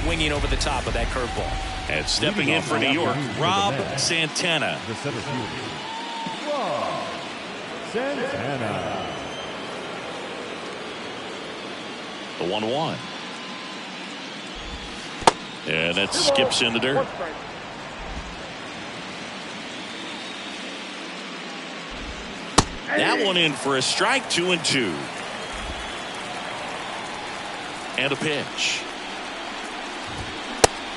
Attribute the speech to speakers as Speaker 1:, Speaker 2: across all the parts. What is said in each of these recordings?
Speaker 1: swinging over the top of that curveball.
Speaker 2: And stepping in for New York, Rob Santana.
Speaker 3: The center fielder, Rob Santana.
Speaker 2: The 1-1. And that skips in the dirt. That one in for a strike, 2-2. And a pitch.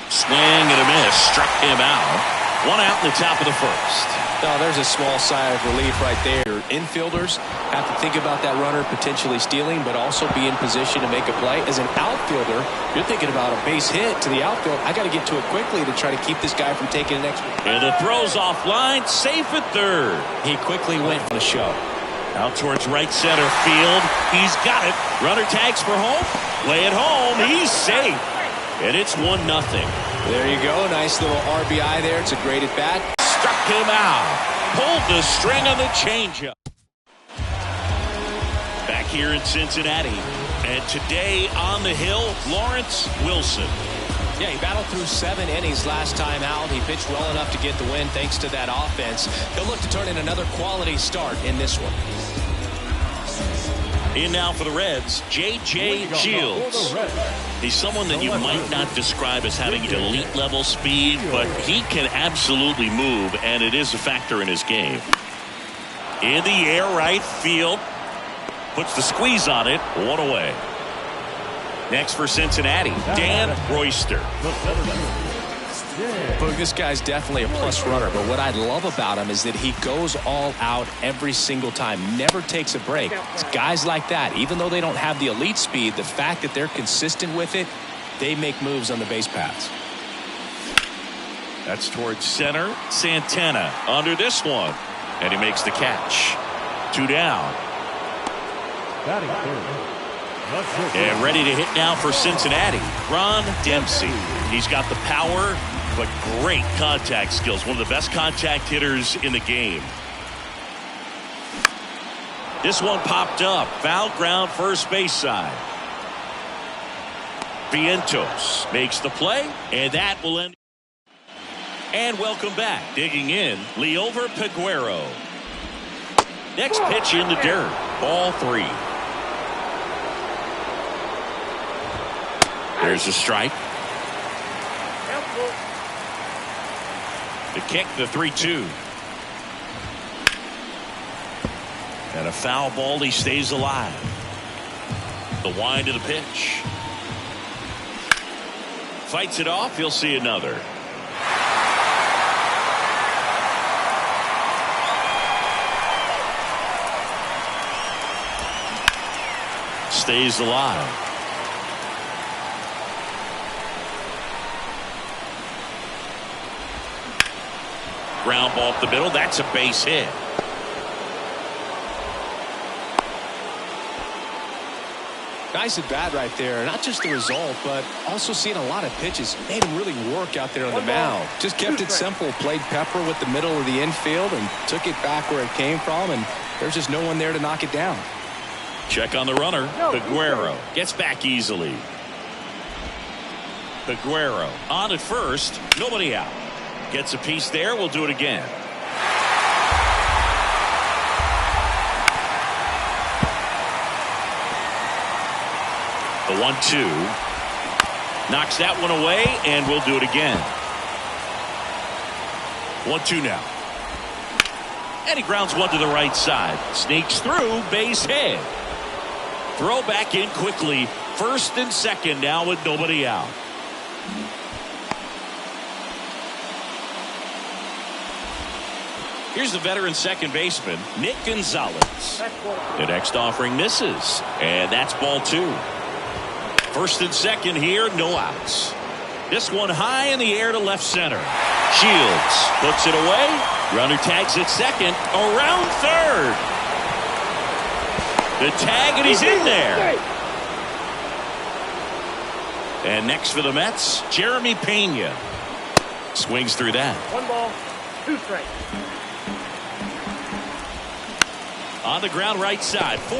Speaker 2: Swing and a miss. Struck him out. One out in the top of the first.
Speaker 1: Oh, there's a small sigh of relief right there. Infielders have to think about that runner potentially stealing, but also be in position to make a play. As an outfielder, you're thinking about a base hit to the outfield. I got to get to it quickly to try to keep this guy from taking an extra.
Speaker 2: And the throw's offline, safe at third.
Speaker 1: He quickly went for the show.
Speaker 2: Out towards right center field. He's got it. Runner tags for home. Play it home. He's safe. And it's 1-0.
Speaker 1: There you go. Nice little RBI there. It's a great at bat.
Speaker 2: Struck him out. Pulled the string on the changeup. Back here in Cincinnati. And today on the hill, Lawrence Wilson.
Speaker 1: Yeah, he battled through 7 innings last time out. He pitched well enough to get the win thanks to that offense. He'll look to turn in another quality start in this one.
Speaker 2: In now for the Reds, J.J. Shields. He's someone that you might not describe as having elite level speed, but he can absolutely move, and it is a factor in his game. In the air, right field. Puts the squeeze on it. 1 away. Next for Cincinnati, Dan Royster.
Speaker 1: Look, this guy's definitely a plus runner, but what I love about him is that he goes all out every single time, never takes a break. It's guys like that, even though they don't have the elite speed, the fact that they're consistent with it, they make moves on the base paths.
Speaker 2: That's towards center. Santana under this one, and he makes the catch. 2 down.
Speaker 3: Batting third.
Speaker 2: And ready to hit now for Cincinnati, Ron Dempsey. He's got the power, but great contact skills. One of the best contact hitters in the game. This one popped up. Foul ground, first base side. Vientos makes the play, and that will end. And welcome back. Digging in, Liover Peguero. Next pitch in the dirt. Ball 3. There's a strike. The kick, the 3-2. And a foul ball, he stays alive. The wind of the pitch. Fights it off, he'll see another. Stays alive. Ground ball up the middle. That's a base hit.
Speaker 1: Nice at bat right there. Not just the result, but also seeing a lot of pitches. Made him really work out there on the mound. Just kept it simple. Played pepper with the middle of the infield and took it back where it came from. And there's just no one there to knock it down.
Speaker 2: Check on the runner. Peguero gets back easily. Peguero on at first. Nobody out. Gets a piece there. We'll do it again. The 1-2. Knocks that one away, and we'll do it again. 1-2 now. And he grounds one to the right side. Sneaks through, base hit. Throw back in quickly. First and second now with nobody out. Here's the veteran second baseman, Nick Gonzalez. The next offering misses, and that's ball 2. First and second here, no outs. This one high in the air to left center. Shields puts it away. Runner tags at second, around third. The tag, and he's in there. And next for the Mets, Jeremy Pena. Swings through that.
Speaker 4: 1 ball, 2 strikes.
Speaker 2: On the ground right side, 4,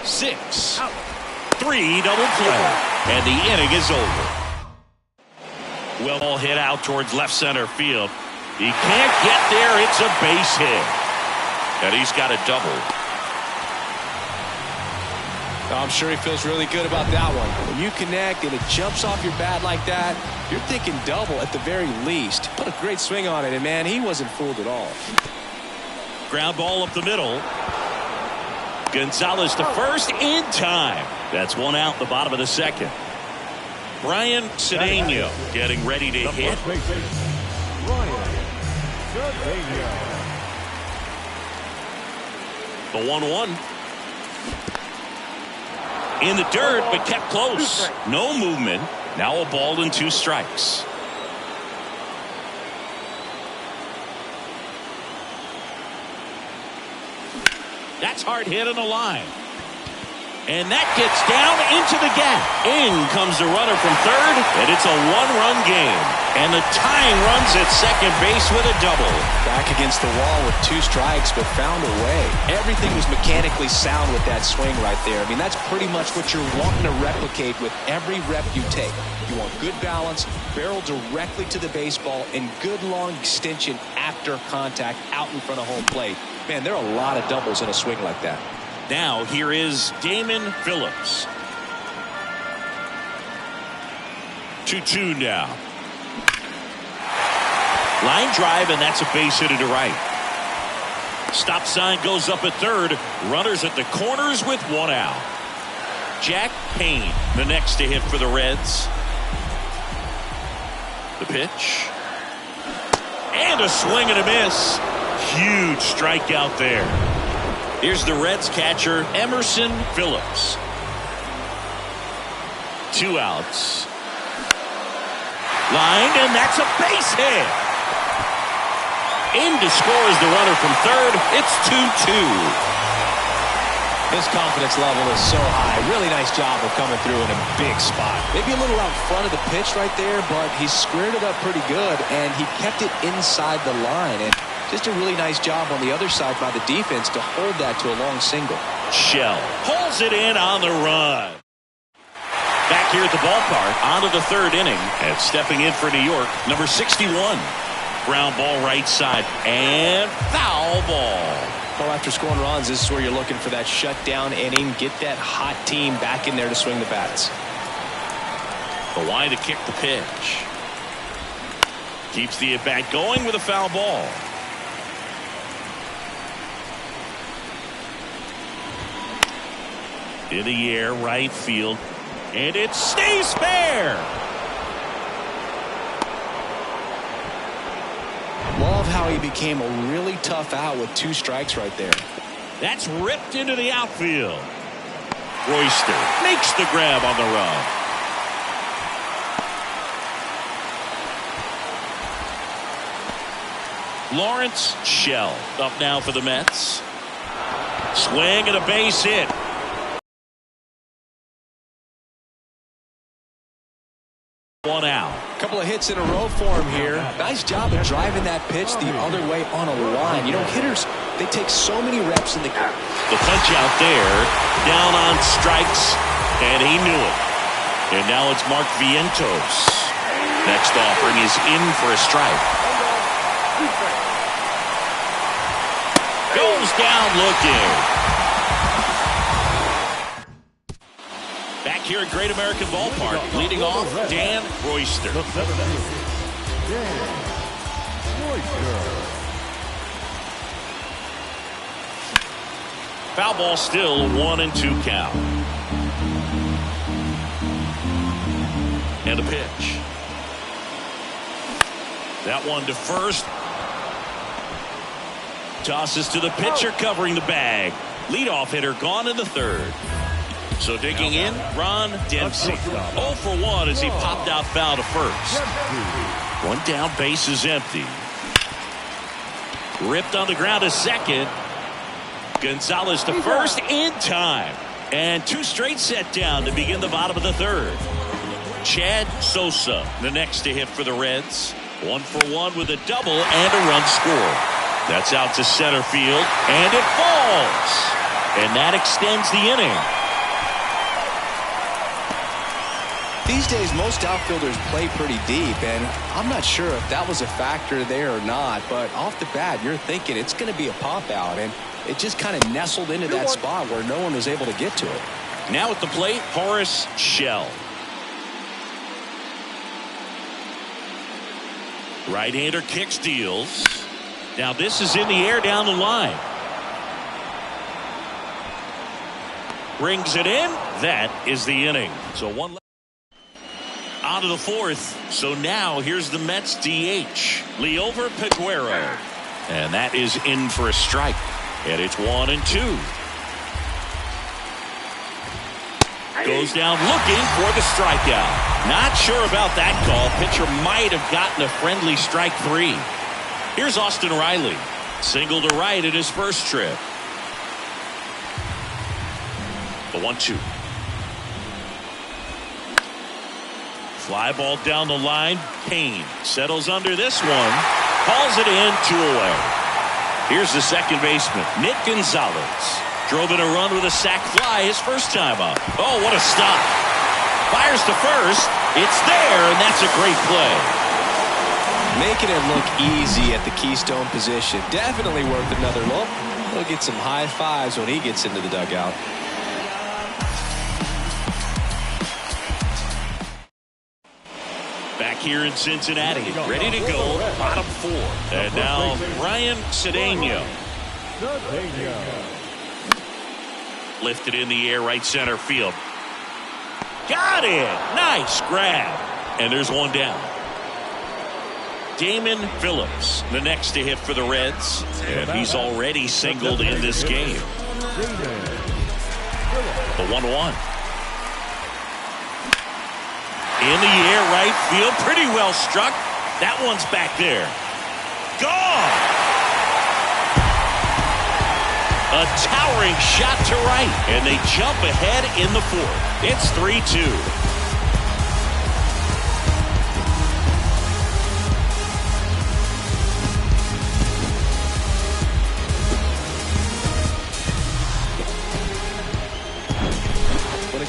Speaker 2: 6, 3 double play. And the inning is over. Well hit out towards left center field. He can't get there. It's a base hit. And he's got a double.
Speaker 1: I'm sure he feels really good about that one. When you connect and it jumps off your bat like that, you're thinking double at the very least. Put a great swing on it, and man, he wasn't fooled at all.
Speaker 2: Ground ball up the middle. Gonzalez to first in time. That's one out in the bottom of the second. Brian Cedeno getting ready to hit. The 1-1. In the dirt, but kept close. No movement. Now a ball and 2 strikes. That's hard hit on the line. And that gets down into the gap. In comes the runner from third, and it's a 1-run game. And the tying runs at second base with a double.
Speaker 1: Back against the wall with 2 strikes, but found a way. Everything was mechanically sound with that swing right there. I mean, that's pretty much what you're wanting to replicate with every rep you take. You want good balance, barrel directly to the baseball, and good long extension after contact out in front of home plate. Man, there are a lot of doubles in a swing like that.
Speaker 2: Now here is Damon Phillips. 2-2 now. Line drive, and that's a base hit to right. Stop sign goes up at third. Runners at the corners with 1 out. Jack Payne, the next to hit for the Reds. The pitch. And a swing and a miss. Huge strikeout there. Here's the Reds catcher, Emerson Phillips. 2 outs. Lined, and that's a base hit. In to score is the runner from third. It's 2-2.
Speaker 1: His confidence level is so high. Really nice job of coming through in a big spot. Maybe a little out front of the pitch right there, but he squared it up pretty good, and he kept it inside the line. And just a really nice job on the other side by the defense to hold that to a long single.
Speaker 2: Shell pulls it in on the run. Back here at the ballpark, on to the third inning, and stepping in for New York, number 61. Ground ball right side, and foul ball.
Speaker 1: Well, after scoring runs, this is where you're looking for that shutdown inning. Get that hot team back in there to swing the bats.
Speaker 2: The line to kick the pitch. Keeps the at-bat going with a foul ball. In the air, right field, and it stays fair.
Speaker 1: Love how he became a really tough out with 2 strikes right there.
Speaker 2: That's ripped into the outfield. Royster makes the grab on the run. Lawrence Shell up now for the Mets. Swing and a base hit. One out.
Speaker 1: A couple of hits in a row for him here. Nice job of driving that pitch the other way on a line. You know, hitters, they take so many reps in the
Speaker 2: punch out there, down on strikes, and he knew it. And now it's Mark Vientos. Next offering is in for a strike. Goes down looking. Back here at Great American Ballpark, leading off Dan Royster. Foul ball still, 1-2 count. And a pitch. That one to first. Tosses to the pitcher covering the bag. Leadoff hitter gone in the third. So digging in, Ron Dempsey. 0 for 1 as he popped out foul to first. 1 down, base is empty. Ripped on the ground to second. Gonzalez to first in time. And 2 straight set down to begin the bottom of the third. Chad Sosa, the next to hit for the Reds. 1 for 1 with a double and a run scored. That's out to center field, and it falls. And that extends the inning.
Speaker 1: These days, most outfielders play pretty deep, and I'm not sure if that was a factor there or not, but off the bat, you're thinking it's going to be a pop-out, and it just kind of nestled into that spot where no one was able to get to it.
Speaker 2: Now at the plate, Horace Shell. Right-hander kicks, deals. Now this is in the air down the line. Brings it in. That is the inning. So one out of the fourth. So now here's the Mets DH, Liover Peguero. And that is in for a strike. And it's 1-2. Goes down looking for the strikeout. Not sure about that call. Pitcher might have gotten a friendly strike 3. Here's Austin Riley. Single to right at his first trip. The 1-2. Fly ball down the line. Payne settles under this one. Calls it in, 2 away. Here's the second baseman, Nick Gonzalez. Drove in a run with a sac fly his first time up. Oh, what a stop. Fires to first. It's there, and that's a great play.
Speaker 1: Making it look easy at the Keystone position. Definitely worth another look. He'll get some high fives when he gets into the dugout.
Speaker 2: Back here in Cincinnati, ready to go, bottom 4. And now Ryan Cedeno. Lifted in the air, right center field. Got it! Nice grab. And there's one down. Damon Phillips, the next to hit for the Reds. And he's already singled in this game. The 1-1. In the air, right field, pretty well struck. That one's back there. Gone! A towering shot to right, and they jump ahead in the 4th. It's 3-2.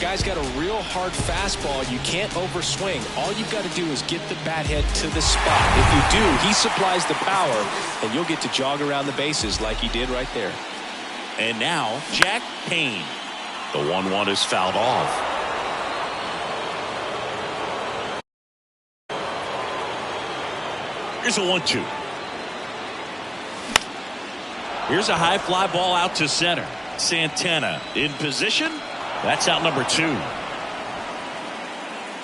Speaker 1: Guy's got a real hard fastball. You can't overswing. All you've got to do is get the bat head to the spot. If you do, he supplies the power, and you'll get to jog around the bases like he did right there.
Speaker 2: And now Jack Payne. The 1-1 is fouled off. Here's a 1-2. Here's a high fly ball out to center. Santana in position. That's out number 2.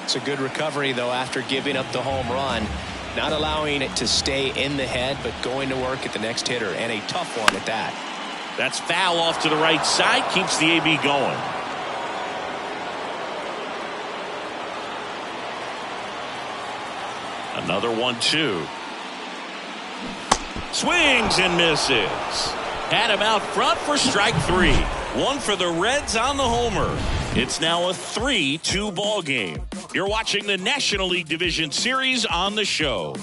Speaker 1: It's a good recovery, though, after giving up the home run. Not allowing it to stay in the head, but going to work at the next hitter, and a tough one at that.
Speaker 2: That's foul off to the right side. Keeps the AB going. Another 1-2. Swings and misses. Had him out front for strike 3. One for the Reds on the homer. It's now a 3-2 ball game. You're watching the National League Division Series on the show.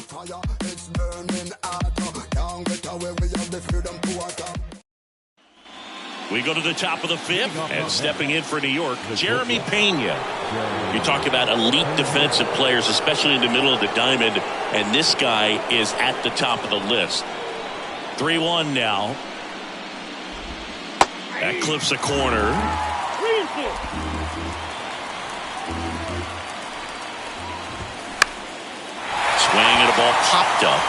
Speaker 2: We go to the top of the 5th, and stepping in for New York, Jeremy Pena. You talk about elite defensive players, especially in the middle of the diamond, and this guy is at the top of the list. 3-1 now. That clips a corner. Swing and a ball popped up.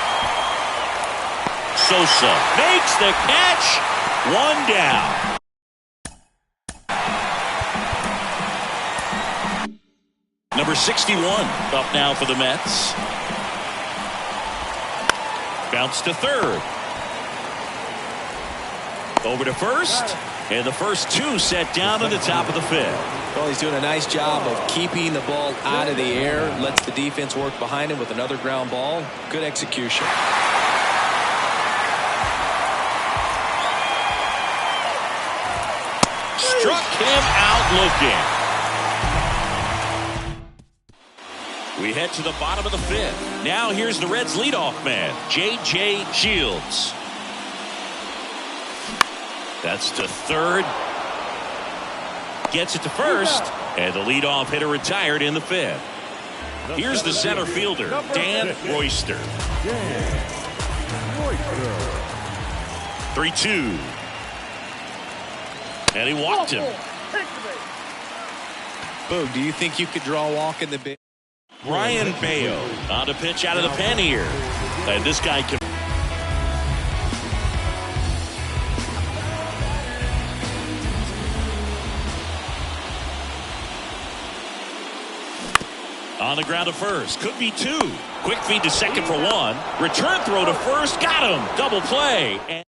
Speaker 2: Sosa makes the catch. 1 down. Number 61 up now for the Mets. Bounce to third. Over to first. And the first 2 set down at the top of the 5th.
Speaker 1: Well, he's doing a nice job of keeping the ball out of the air. Lets the defense work behind him with another ground ball. Good execution.
Speaker 2: Struck him out looking. We head to the bottom of the 5th. Now here's the Reds leadoff man, J.J. Shields. That's to third. Gets it to first. And the leadoff hitter retired in the 5th. Here's the center fielder, Dan Royster. 3-2. And he walked him.
Speaker 1: Boog, do you think you could draw a walk in the big?
Speaker 2: Ryan Bayo on the pitch out of the pen here. And this guy can. On the ground to first. Could be two. Quick feed to second for one. Return throw to first. Got him. Double play. And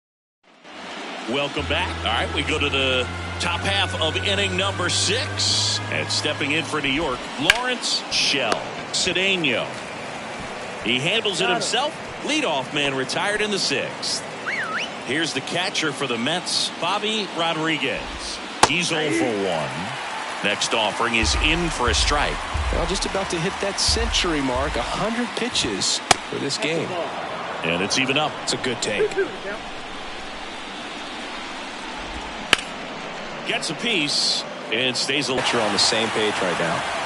Speaker 2: welcome back. All right, we go to the top half of inning number 6. And stepping in for New York, Lawrence Shell. Cedeno. He handles it himself. Leadoff man retired in the 6th. Here's the catcher for the Mets, Bobby Rodriguez. He's 0 for 1. Next offering is in for a strike.
Speaker 1: Well, just about to hit that century mark. 100 pitches for this game.
Speaker 2: And it's even up.
Speaker 1: It's a good take.
Speaker 2: Gets a piece and stays a
Speaker 1: You're on the same page right now.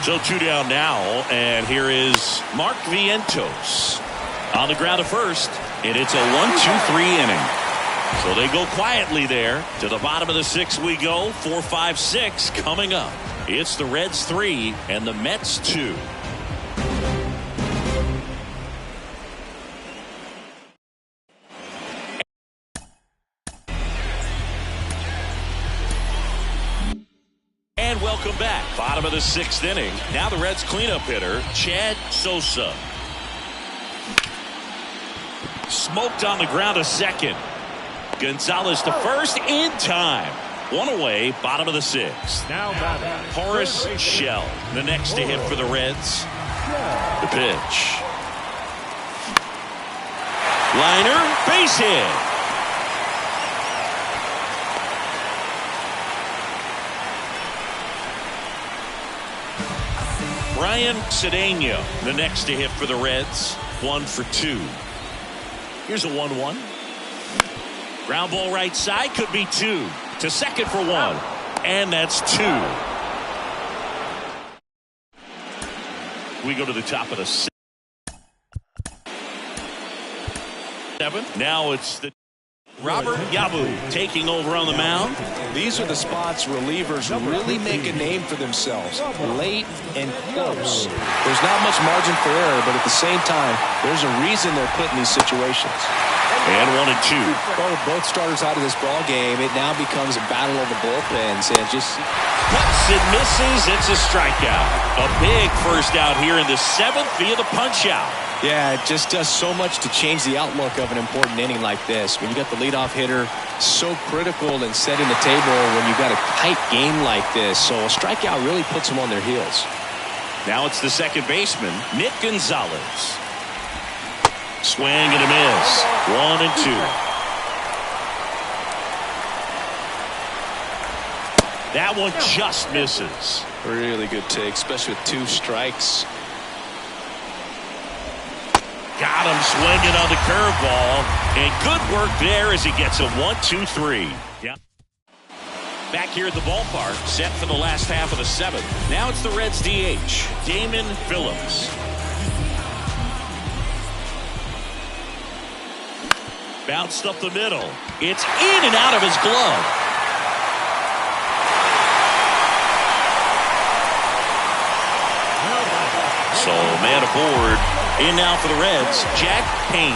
Speaker 2: So 2 down now, and here is Mark Vientos on the ground to first, and it's a 1-2-3 inning. So they go quietly there. To the bottom of the 6th we go. 4, 5, 6 coming up. It's the Reds 3 and the Mets 2. And welcome back. Bottom of the 6th inning. Now the Reds cleanup hitter, Chad Sosa. Smoked on the ground to second. Gonzalez to first in time. One away, bottom of the 6th.
Speaker 3: Now batting,
Speaker 2: Horace Shell, the next to hit for the Reds. The pitch. Liner, base hit. Ryan Cedeno, the next to hit for the Reds. 1 for 2. Here's a 1-1. Ground ball right side, could be 2. To second for 1. And that's 2. We go to the top of the 7th. Now it's the Robert Yabu taking over on the mound.
Speaker 1: These are the spots relievers really make a name for themselves. Late and close. There's not much margin for error, but at the same time, there's a reason they're put in these situations.
Speaker 2: And 1 and 2.
Speaker 1: Well, with both starters out of this ball game, it now becomes a battle of the bullpens, and just
Speaker 2: Cuts and misses. It's a strikeout. A big first out here in the 7th via the punch out.
Speaker 1: yeah, it just does so much to change the outlook of an important inning like this. When you got the leadoff hitter so critical in setting the table when you got a tight game like this, so a strikeout really puts them on their heels.
Speaker 2: Now it's the second baseman, Nick Gonzalez. Swing and a miss. 1 and 2. That one just misses.
Speaker 1: Really good take, especially with 2 strikes.
Speaker 2: Got him swinging on the curveball. And good work there as he gets a 1-2-3. Yeah. Back here at the ballpark, set for the last half of the 7th. Now it's the Reds DH, Damon Phillips. Bounced up the middle. It's in and out of his glove. So man aboard. In now for the Reds, Jack Payne.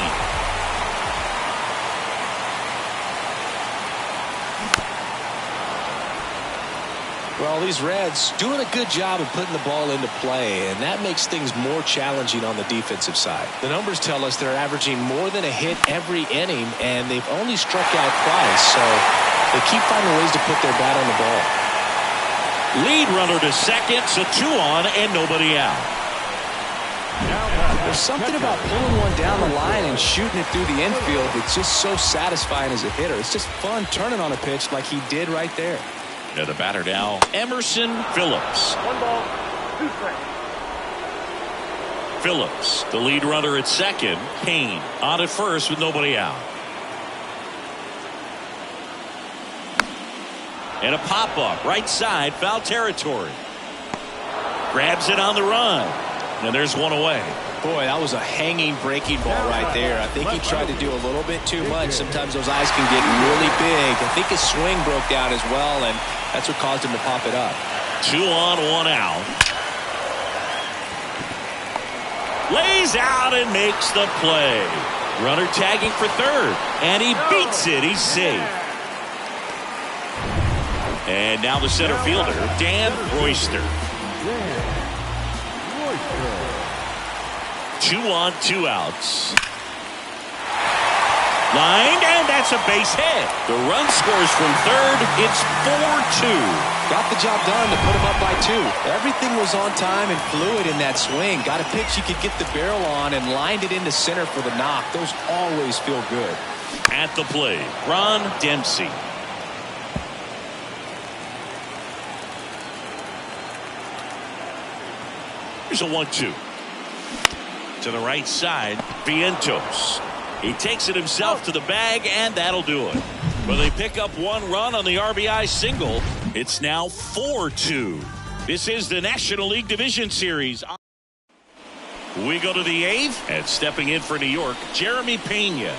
Speaker 1: Well, these Reds doing a good job of putting the ball into play, and that makes things more challenging on the defensive side. The numbers tell us they're averaging more than a hit every inning, and they've only struck out twice, so they keep finding ways to put their bat on the ball.
Speaker 2: Lead runner to second, so 2 on and nobody out.
Speaker 1: There's something about pulling one down the line and shooting it through the infield that's just so satisfying as a hitter. It's just fun turning on a pitch like he did right there.
Speaker 2: Now the batter now, Emerson Phillips.
Speaker 4: 1 ball, 2 strikes.
Speaker 2: Phillips, the lead runner at second. Payne on at first with nobody out. And a pop-up, right side, foul territory. Grabs it on the run. And there's one away.
Speaker 1: Boy, that was a hanging breaking ball right there. I think he tried to do a little bit too much. Sometimes those eyes can get really big. I think his swing broke down as well, and that's what caused him to pop it up.
Speaker 2: 2 on, 1 out. Lays out and makes the play. Runner tagging for third, and he beats it. He's safe. And now the center fielder, Dan Royster. 2 on, 2 outs. Lined, and that's a base hit. The run scores from third. It's 4-2.
Speaker 1: Got the job done to put him up by 2. Everything was on time and fluid in that swing. Got a pitch you could get the barrel on and lined it into center for the knock. Those always feel good.
Speaker 2: At the plate, Ron Dempsey. Here's a 1-2. To the right side, Vientos. He takes it himself to the bag, and that'll do it. Well, they pick up 1 run on the RBI single. It's now 4-2. This is the National League Division Series. We go to the 8th, and stepping in for New York, Jeremy Pena.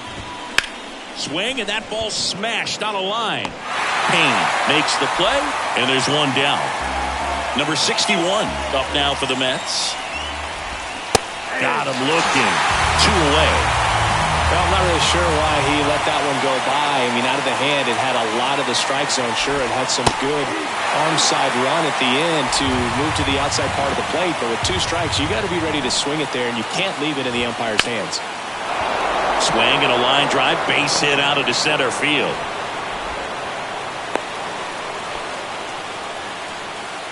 Speaker 2: Swing, and that ball smashed on a line. Pena makes the play, and there's 1 down. Number 61 up now for the Mets. Got him looking. 2 away.
Speaker 1: Well, I'm not really sure why he let that one go by. I mean, out of the hand, it had a lot of the strike zone. Sure, it had some good arm side run at the end to move to the outside part of the plate. But with 2 strikes, you got to be ready to swing it there, and you can't leave it in the umpire's hands.
Speaker 2: Swing and a line drive, base hit out into center field.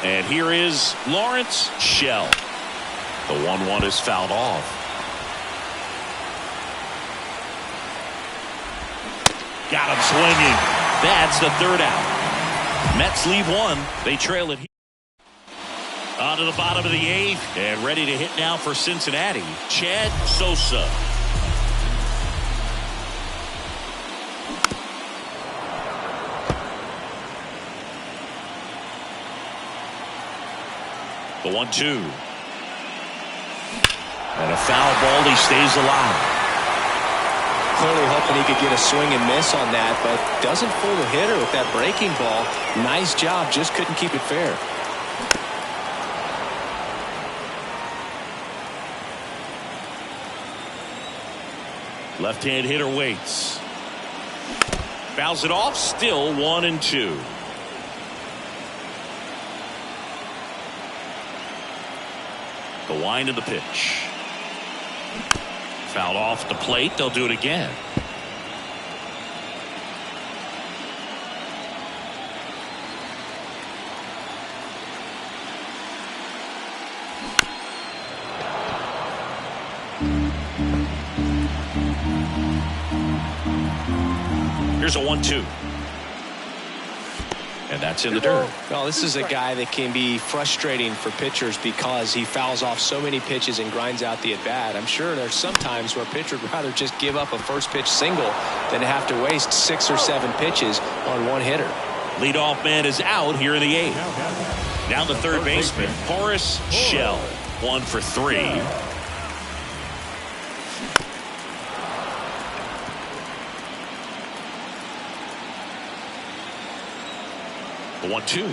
Speaker 2: And here is Lawrence Schell. The 1-1 is fouled off. Got him swinging. That's the 3rd out. Mets leave 1. They trail it here. On to the bottom of the 8th. And ready to hit now for Cincinnati, Chad Sosa. The 1-2. And a foul ball. He stays alive.
Speaker 1: Clearly hoping he could get a swing and miss on that, but doesn't fool the hitter with that breaking ball. Nice job, just couldn't keep it fair.
Speaker 2: Left-hand hitter waits. Fouls it off, still 1-2. The wind of the pitch. Fouled off the plate. They'll do it again. Here's a 1-2. And that's in the dirt.
Speaker 1: Well, this is a guy that can be frustrating for pitchers because he fouls off so many pitches and grinds out the at-bat. I'm sure there's some times where a pitcher would rather just give up a first pitch single than to have to waste 6 or 7 pitches on one hitter.
Speaker 2: Leadoff man is out here in the 8th. Now the third baseman, Horace Schell. 1 for 3. The 1-2.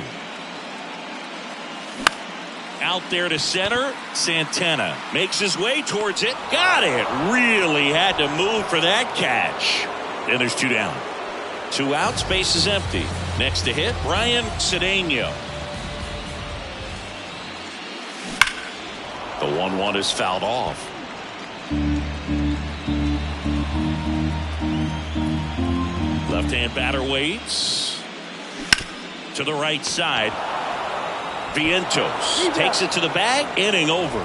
Speaker 2: Out there to center. Santana makes his way towards it. Got it. Really had to move for that catch. And there's 2 down. 2 outs. Base is empty. Next to hit, Brian Cedeno. The 1-1 is fouled off. Left-hand batter waits. To the right side. Vientos takes it to the bag. Inning over.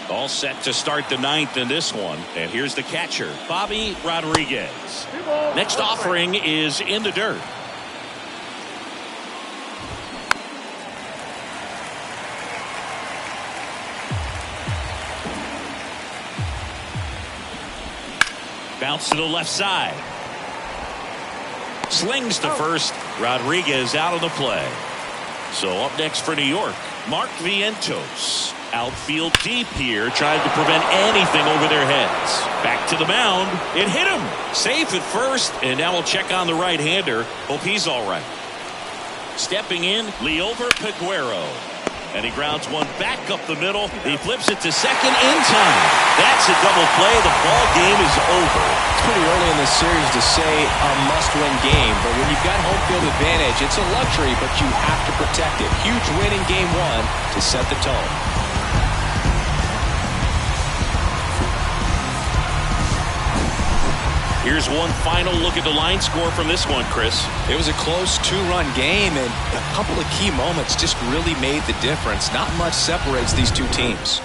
Speaker 2: All set to start the 9th in this one. And here's the catcher, Bobby Rodriguez. Next offering is in the dirt. Bounce to the left side. Slings to first. Rodriguez out of the play. So up next for New York, Mark Vientos. Outfield deep here, trying to prevent anything over their heads. Back to the mound. It hit him. Safe at first, and now we'll check on the right-hander. Hope he's all right. Stepping in, Liover Peguero. And he grounds one back up the middle. He flips it to second in time. That's a double play. The ball game is over.
Speaker 1: It's pretty early in this series to say a must-win game, but when you've got home field advantage, it's a luxury, but you have to protect it. Huge win in game one to set the tone.
Speaker 2: Here's one final look at the line score from this one, Chris.
Speaker 1: It was a close two-run game, and a couple of key moments just really made the difference. Not much separates these two teams.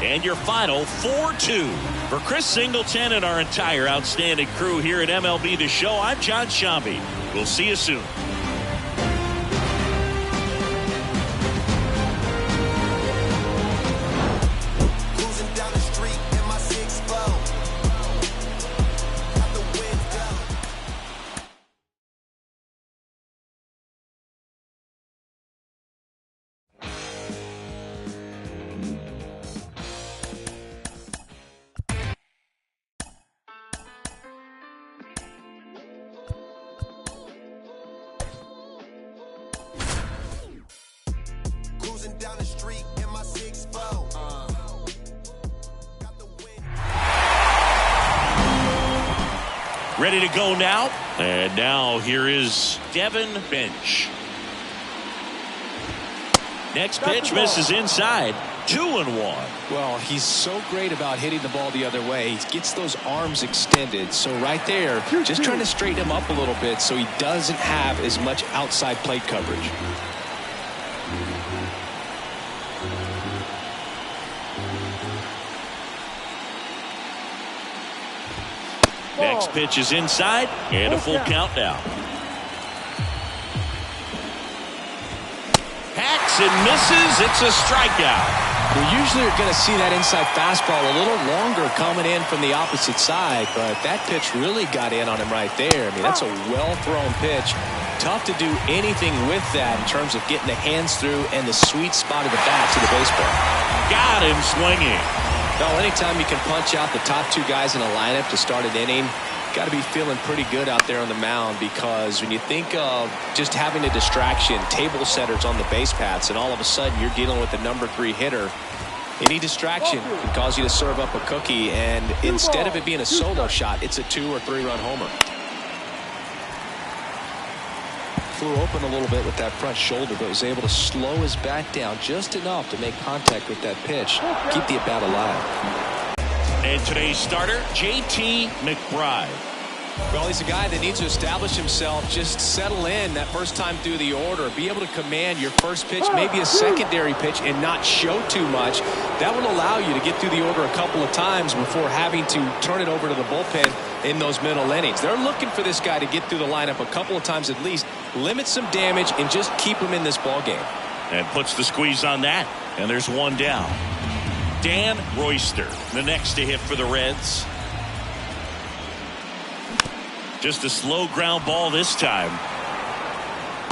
Speaker 2: And your final 4-2. For Chris Singleton and our entire outstanding crew here at MLB The Show, I'm John Shambi. We'll see you soon.
Speaker 5: Down the street in my 6'4".
Speaker 2: Ready to go now. And now here is Devin Bench. Next pitch misses inside. 2-1.
Speaker 1: Well, he's so great about hitting the ball the other way. He gets those arms extended. So right there, just trying to straighten him up a little bit so he doesn't have as much outside plate coverage.
Speaker 2: Next pitch is inside, and a full count now. Hacks and misses. It's a strikeout.
Speaker 1: You usually are going to see that inside fastball a little longer coming in from the opposite side, but that pitch really got in on him right there. I mean, that's a well-thrown pitch. Tough to do anything with that in terms of getting the hands through and the sweet spot of the bat to the baseball.
Speaker 2: Got him swinging.
Speaker 1: Well, anytime you can punch out the top two guys in a lineup to start an inning, got to be feeling pretty good out there on the mound, because when you think of just having a distraction, table setters on the base paths, and all of a sudden you're dealing with the number 3 hitter, any distraction can cause you to serve up a cookie, and instead of it being a solo shot, it's a 2- or 3-run homer. Flew open a little bit with that front shoulder, but was able to slow his bat down just enough to make contact with that pitch, keep the at-bat alive.
Speaker 2: And today's starter, JT McBride.
Speaker 1: Well, he's a guy that needs to establish himself, just settle in that first time through the order, be able to command your first pitch, maybe a secondary pitch, and not show too much. That will allow you to get through the order a couple of times before having to turn it over to the bullpen in those middle innings. They're looking for this guy to get through the lineup a couple of times at least, limit some damage, and just keep him in this ball game.
Speaker 2: And puts the squeeze on that, and there's one down. Dan Royster, the next to hit for the Reds. Just a slow ground ball this time.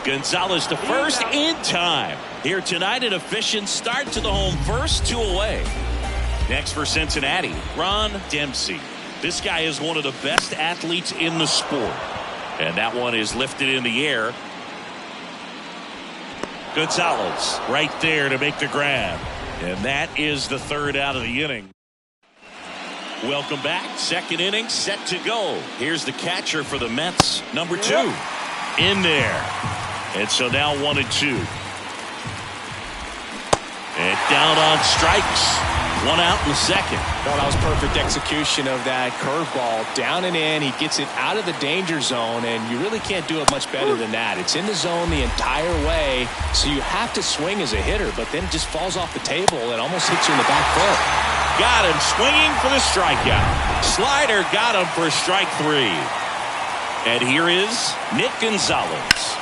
Speaker 2: Gonzalez to first in time. Here tonight, an efficient start to the home first, 2 away. Next for Cincinnati, Ron Dempsey. This guy is one of the best athletes in the sport. And that one is lifted in the air. Gonzalez right there to make the grab. And that is the 3rd out of the inning. Welcome back. 2nd inning set to go. Here's the catcher for the Mets, number 2. In there. And so now 1-2. And down on strikes. 1 out in the 2nd.
Speaker 1: Well, that was perfect execution of that curveball. Down and in. He gets it out of the danger zone, and you really can't do it much better than that. It's in the zone the entire way, so you have to swing as a hitter, but then it just falls off the table and almost hits you in the back foot.
Speaker 2: Got him swinging for the strikeout. Slider got him for strike 3. And here is Nick Gonzalez.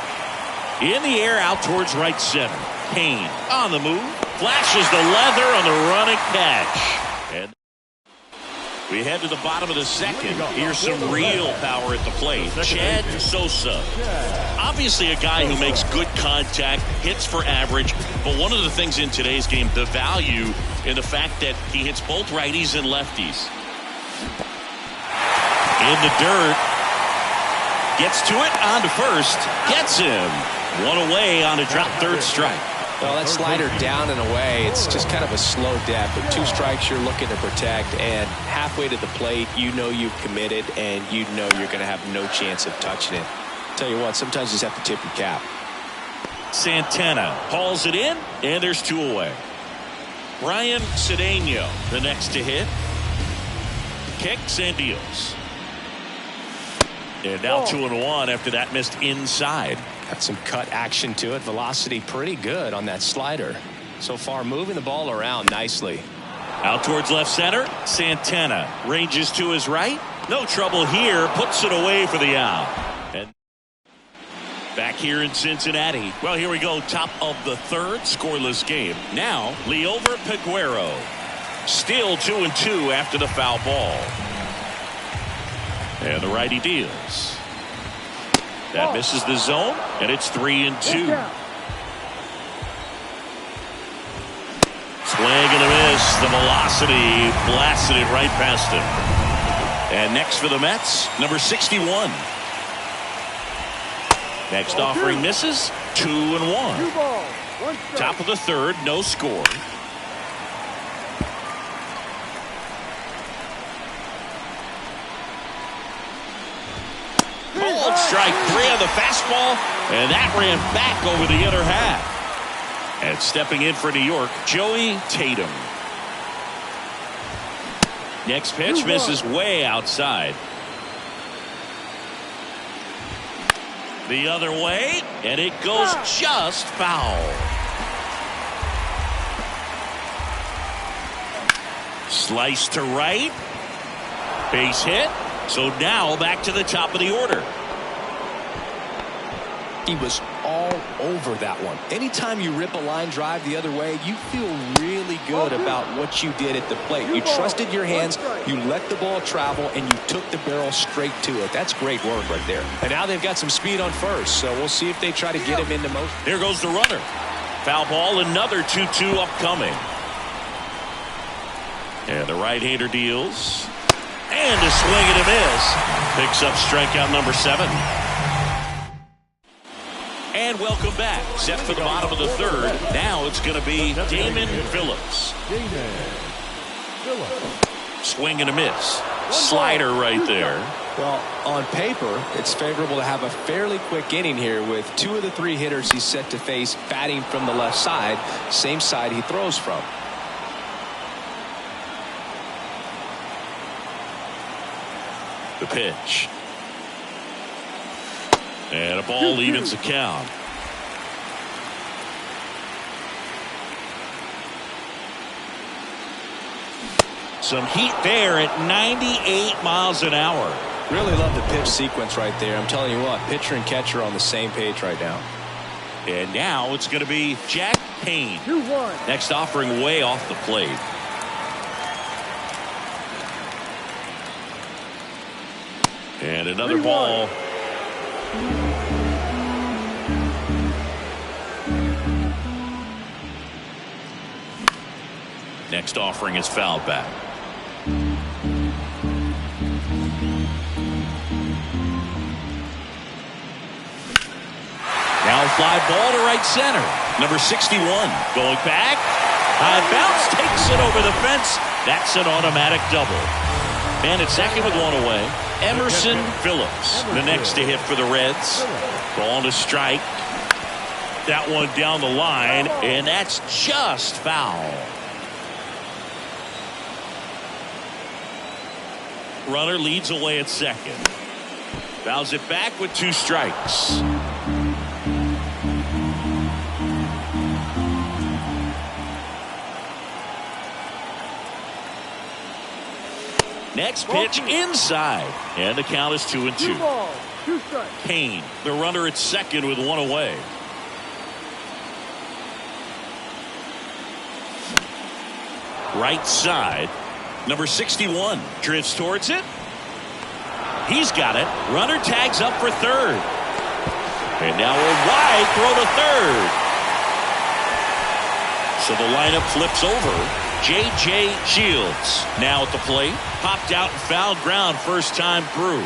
Speaker 2: In the air out towards right center. Kane on the move. Flashes the leather on the running catch. And We head to the bottom of the second. Here's some real power at the plate. Chad Sosa. Obviously a guy who makes good contact, hits for average, but one of the things in today's game, the value in the fact that he hits both righties and lefties. In the dirt. Gets to it, on to first. Gets him. One away on a drop third strike.
Speaker 1: Well, that slider down and away, it's just kind of a slow death. With 2 strikes, you're looking to protect, and halfway to the plate, you know you've committed, and you know you're going to have no chance of touching it. Tell you what, sometimes you just have to tip your cap.
Speaker 2: Santana hauls it in, and there's 2 away. Brian Cedeno, the next to hit. Kicks and deals. And now 2-1 after that missed inside.
Speaker 1: Got some cut action to it. Velocity pretty good on that slider. So far moving the ball around nicely.
Speaker 2: Out towards left center. Santana ranges to his right. No trouble here. Puts it away for the out. And back here in Cincinnati. Well, here we go. Top of the third. Scoreless game. Now, Liover Peguero. Still 2-2 after the foul ball. And the righty deals. That misses the zone, and it's 3-2. Swing and a miss. The velocity blasted it right past him. And next for the Mets, number 61. Next offering misses. 2-1. Top of the third, no score. Called strike 3 on the fastball, and that ran back over the other half. And stepping in for New York, Joey Tatum. Next pitch misses way outside. The other way, and it goes just foul. Slice to right. Base hit. So now back to the top of the order.
Speaker 1: He was all over that one. Anytime you rip a line drive the other way, you feel really good about what you did at the plate. You trusted your hands, you let the ball travel, and you took the barrel straight to it. That's great work right there. And now they've got some speed on first, so we'll see if they try to get him into motion.
Speaker 2: Here goes the runner. Foul ball, another 2-2 upcoming. And the right-hander deals. And a swing and a miss. Picks up strikeout number 7. And welcome back. Set for the bottom of the third. Now it's going to be Damon Phillips. Swing and a miss. Slider right there.
Speaker 1: Well, on paper, it's favorable to have a fairly quick inning here with 2 of the 3 hitters he's set to face batting from the left side, same side he throws from.
Speaker 2: The pitch. And a ball evens the count. Some heat there at 98 miles an hour.
Speaker 1: Really love the pitch sequence right there. I'm telling you what, pitcher and catcher are on the same page right now.
Speaker 2: And now it's going to be Jack Payne. Next offering way off the plate. And another ball. Next offering is fouled back. Now fly ball to right center. Number 61 going back. High bounce takes it over the fence. That's an automatic double. And at second with 1 away. Emerson Phillips, the next to hit for the Reds. Ball to strike. That one down the line, and that's just foul. Runner leads away at second. Fouls it back with 2 strikes. Next pitch inside, and the count is 2-2. Payne, the runner at second with 1 away. Right side, Number 61 drifts towards it. He's got it. Runner tags up for third. And now a wide throw to third. So the lineup flips over. J.J. Shields now at the plate. Popped out and fouled ground first time through.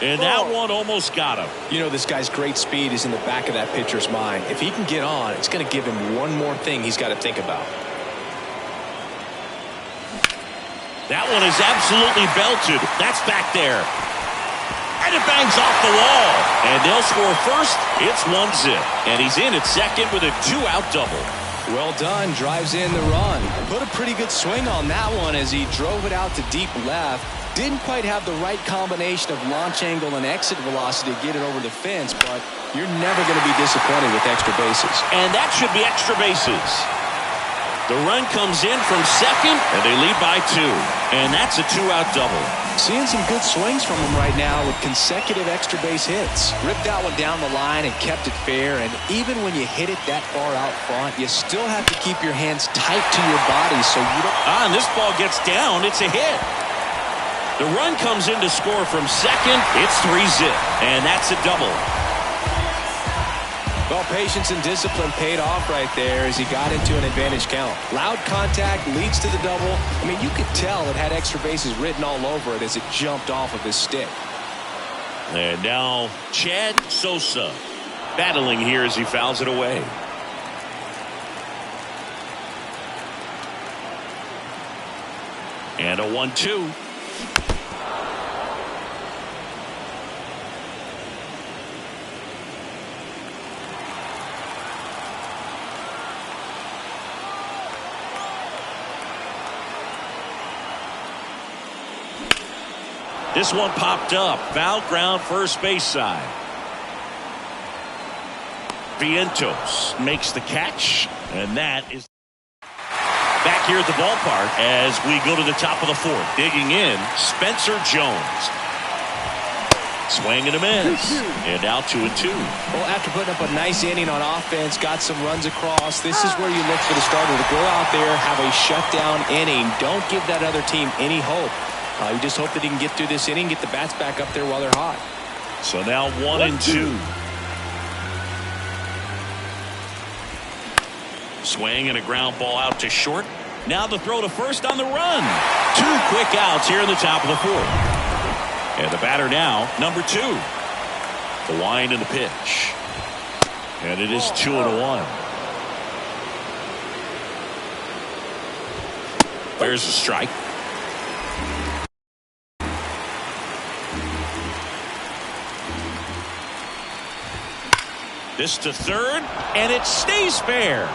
Speaker 2: And that one almost got him.
Speaker 1: You know, this guy's great speed is in the back of that pitcher's mind. If he can get on, it's going to give him one more thing he's got to think about.
Speaker 2: That one is absolutely belted. That's back there. And it bangs off the wall. And they'll score first. It's 1-0. And he's in at second with a 2-out double.
Speaker 1: Well done. Drives in the run. Put a pretty good swing on that one as he drove it out to deep left. Didn't quite have the right combination of launch angle and exit velocity to get it over the fence, but you're never going to be disappointed with extra bases.
Speaker 2: And that should be extra bases. The run comes in from second, and they lead by 2. And that's a 2-out double.
Speaker 1: Seeing some good swings from him right now with consecutive extra base hits. Ripped that one down the line and kept it fair. And even when you hit it that far out front, you still have to keep your hands tight to your body so you don't...
Speaker 2: And this ball gets down. It's a hit. The run comes in to score from second. It's 3-0. And that's a double.
Speaker 1: Well, patience and discipline paid off right there as he got into an advantage count. Loud contact leads to the double. I mean, you could tell it had extra bases written all over it as it jumped off of his stick.
Speaker 2: And now Chad Sosa battling here as he fouls it away. And a 1-2. This one popped up. Foul ground first base side. Vientos makes the catch. And that is back here at the ballpark as we go to the top of the fourth. Digging in, Spencer Jones. Swing and a miss. And now 2-2.
Speaker 1: Well, after putting up a nice inning on offense, got some runs across, this is where you look for the starter to go out there, have a shutdown inning. Don't give that other team any hope. You just hope that he can get through this inning, get the bats back up there while they're hot.
Speaker 2: So now 1-2. Swing and a ground ball out to short. Now the throw to first on the run. 2 quick outs here in the top of the fourth. And the batter now, number 2. The wind and the pitch. And it is 2-1. There's a strike. This to third, and it stays fair.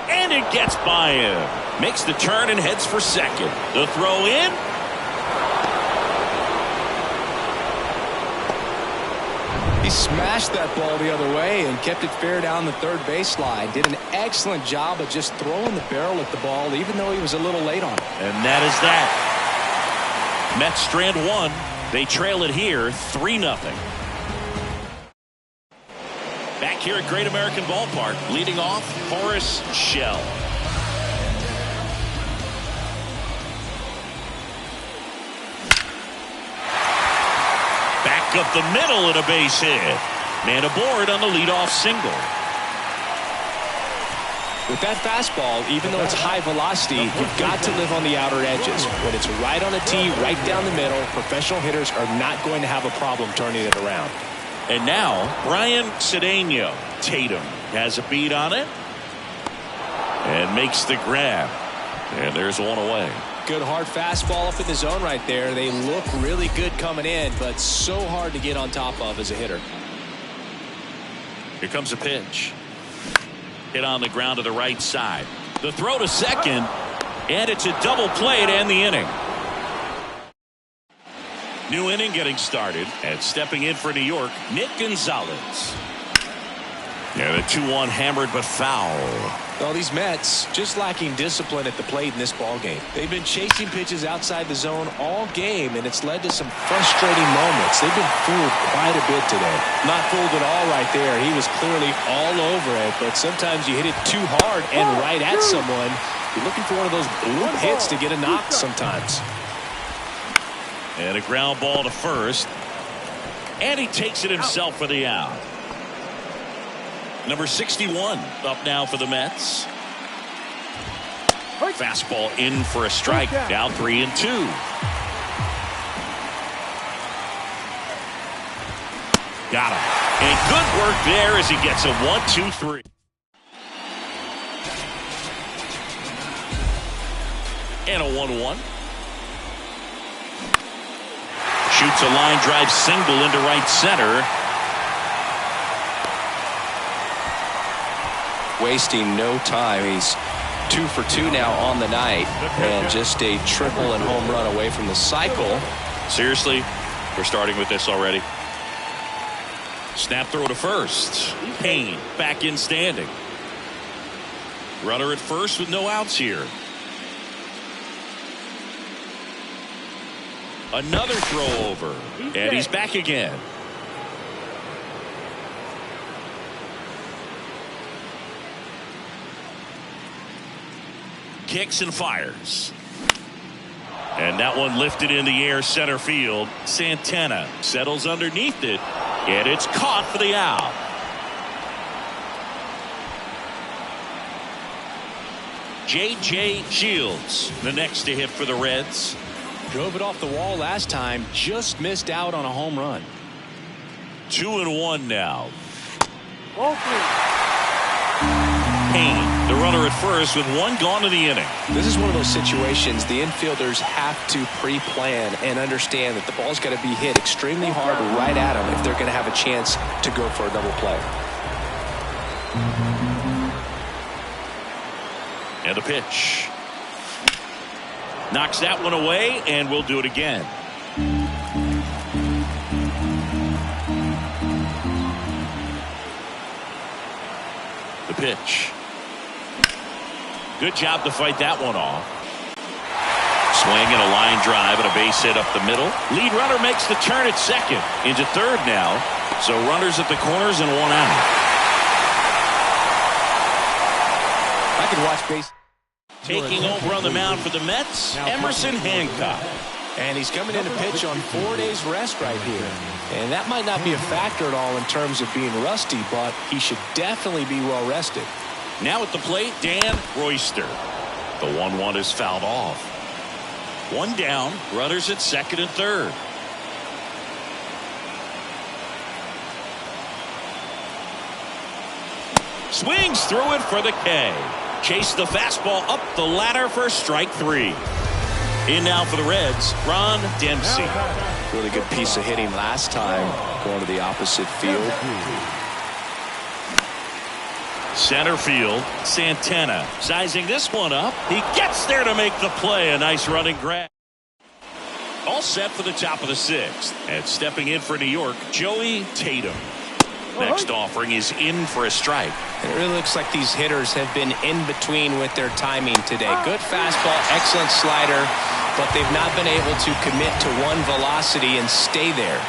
Speaker 2: And it gets by him. Makes the turn and heads for second. The throw in.
Speaker 1: He smashed that ball the other way and kept it fair down the third baseline. Did an excellent job of just throwing the barrel at the ball, even though he was a little late on it.
Speaker 2: And that is that. Mets strand 1. They trail it here 3-0. Back here at Great American Ballpark, leading off, Horace Shell. Back up the middle and a base hit. Man aboard on the leadoff single.
Speaker 1: With that fastball, even though it's high velocity, you've got to live on the outer edges. When it's right on a tee, right down the middle, professional hitters are not going to have a problem turning it around.
Speaker 2: And now, Brian Cedeno. Tatum has a beat on it. And makes the grab. And there's one away.
Speaker 1: Good hard fastball up in the zone right there. They look really good coming in, but so hard to get on top of as a hitter.
Speaker 2: Here comes a pitch. Hit on the ground to the right side. The throw to second. And it's a double play to end the inning. New inning getting started, and stepping in for New York, Nick Gonzalez. Yeah, the 2-1 hammered but foul.
Speaker 1: Well, these Mets just lacking discipline at the plate in this ballgame. They've been chasing pitches outside the zone all game, and it's led to some frustrating moments. They've been fooled quite a bit today. Not fooled at all right there. He was clearly all over it, but sometimes you hit it too hard and right at someone, You're looking for one of those bloop hits to get a knock sometimes.
Speaker 2: And a ground ball to first. And he takes it himself for the out. Number 61 up now for the Mets. Fastball in for a strike. Now 3-2. Got him. And good work there as he gets a 1-2-3. And a 1-1. Shoots a line drive single into right center.
Speaker 1: Wasting no time. He's 2 for 2 now on the night, and just a triple and home run away from the cycle.
Speaker 2: Seriously, we're starting with this already. Snap throw to first. Payne back in standing. Runner at first with no outs here. Another throw over, and he's back again. Kicks and fires. And that one lifted in the air center field. Santana settles underneath it, and it's caught for the out. J.J. Shields, the next to hit for the Reds.
Speaker 1: Drove it off the wall last time, just missed out on a home run.
Speaker 2: 2-1 now. Payne, the runner at first with one gone in the inning.
Speaker 1: This is one of those situations the infielders have to pre-plan and understand that the ball's got to be hit extremely hard right at them if they're going to have a chance to go for a double play.
Speaker 2: And a pitch. Knocks that one away, and we'll do it again. The pitch. Good job to fight that one off. Swing and a line drive and a base hit up the middle. Lead runner makes the turn at second. Into third now. So runners at the corners and one out.
Speaker 1: I could watch base.
Speaker 2: Taking over on the mound for the Mets, Emerson Hancock.
Speaker 1: And he's coming in to pitch on 4 days rest right here. And that might not be a factor at all in terms of being rusty, but he should definitely be well rested.
Speaker 2: Now at the plate, Dan Royster. The 1-1 is fouled off. One down, runners at second and third. Swings through it for the K. Chase the fastball up the ladder for strike 3. In now for the Reds, Ron Dempsey.
Speaker 1: Really good piece of hitting last time, going to the opposite field.
Speaker 2: Center field, Santana sizing this one up. He gets there to make the play. A nice running grab. All set for the top of the 6th. And stepping in for New York, Joey Tatum. Next offering is in for a strike.
Speaker 1: It really looks like these hitters have been in between with their timing today. Good fastball, excellent slider, but they've not been able to commit to one velocity and stay there.